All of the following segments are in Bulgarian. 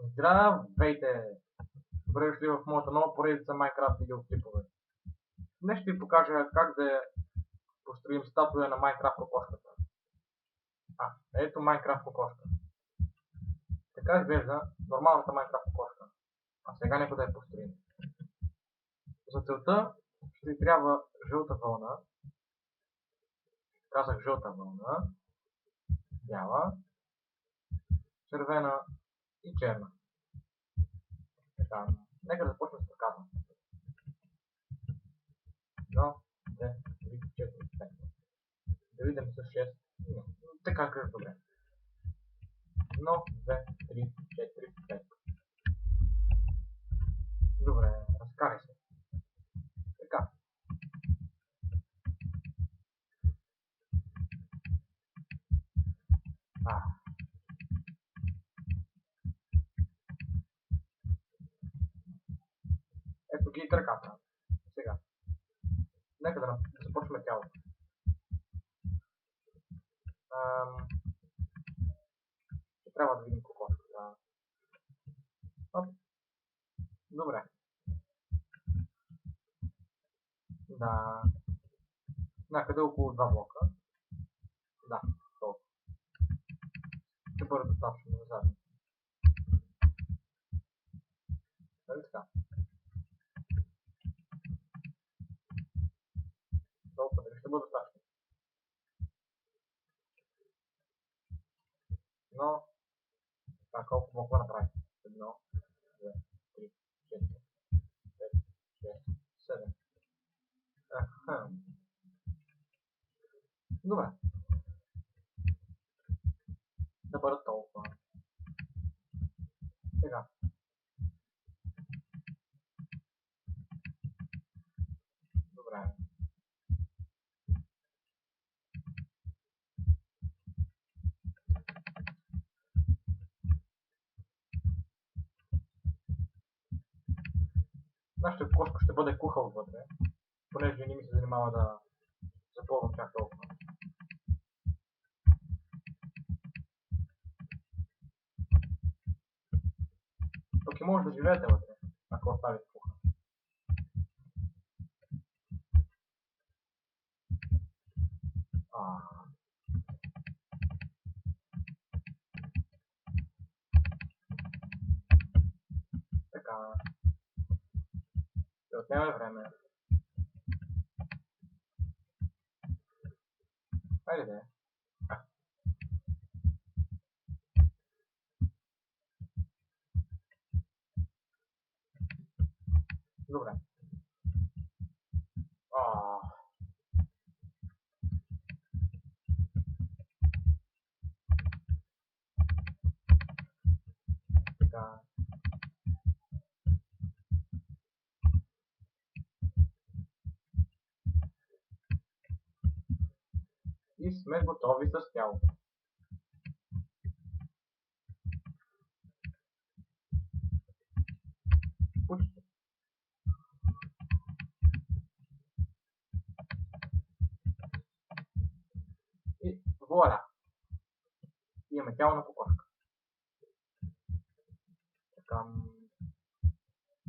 Здравейте! Добре дошли в моята нова поредица Minecraft видеоклипове. Днес ще ви покажа как да построим статуя на Minecraft кокошката. Ето Minecraft кокошка. Така изглежда нормалната Minecraft кокошка. А сега нека да я построим. За целта ще ви трябва жълта вълна. Казах жълта вълна, бяла, червена и черна. Така, нека да започнем с ръката. 1, 2, 3, 4, 5. Да видим с 6. Така изглежда добре. 1, 2, 3, 4, 5. Добре, разкарай се. Така. Ето ги и краката. Сега. Нека да започваме тялото. Ще трябва да видим кокошката. Добре. Да. Някъде около 2 блока. Да, толкова. Ще бъде достатъчно за задни. Нали така? Толкова дали ще бъде достатъчно. Но, това колко блока направи? 1, 2, 3, 4, 5, 6, 7. Аха. Добре. Да бъдат толкова. Сега. Добре. Нашата кошка ще бъде куха отвътре, понеже не ми се занимава да запълвам чак толкова. Пък и може да живеете вътре, ако оставите куха. Така. Ще отнеме време. Хайде де. Добре. Така. И сме готови с тялото. Почти. И вуаля! Имаме тяло на кокошка. Така.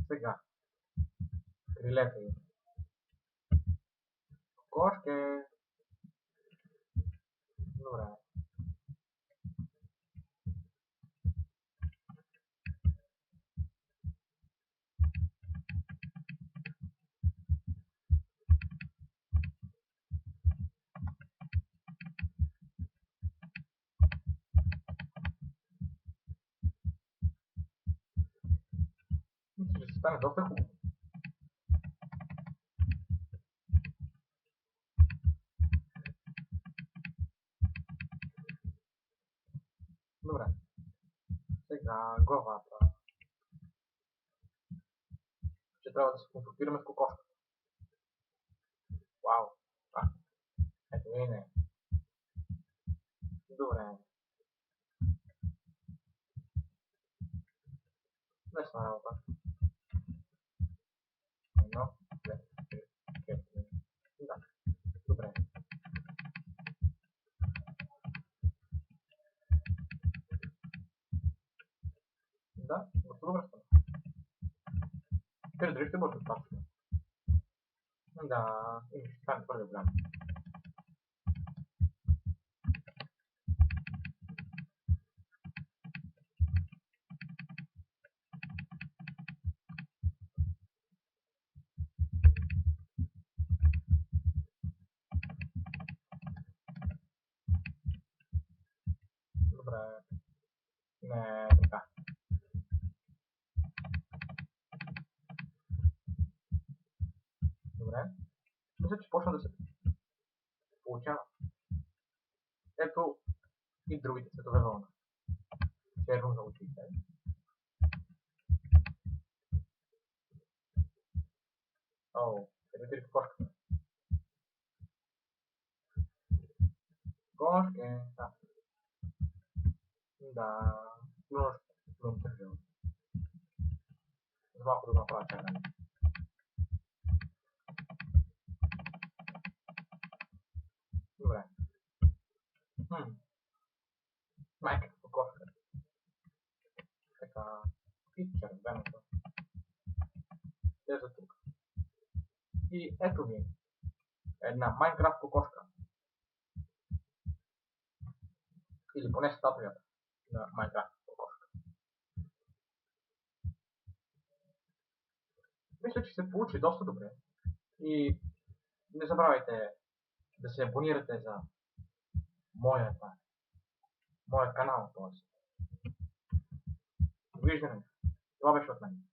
Сега. Крилете им. Кокошке. Добре. Мисля, че ще стане доста хубаво. Добре. Сега главата. Ще трябва да се консултираме с кокошката. Вау. Ето и не. Добре. Лесна работа. 1, 2, 3, 4. Да. Добре. Да, доста добре стана. Те дали ще бъдат достатъчно? Да, и ще стане твърде голям. Добре. Не, така. Добре. Мисля, че почна да се получава. Ето и другите цветове вълна. Черно за очите. О, видите ли кокошката? Кошки, да. Да, но ще жил. За малко да го направя червено. Добре. Майката кокошка. Така. И червеното. Те за тук. И ето ви една Майнкрафт кокошка. Или поне статуята на Майнкрафт кокошка. Мисля, че се получи доста добре. И не забравяйте да се абонирате за моя канал. Т.е. Довиждане. Това беше от мен.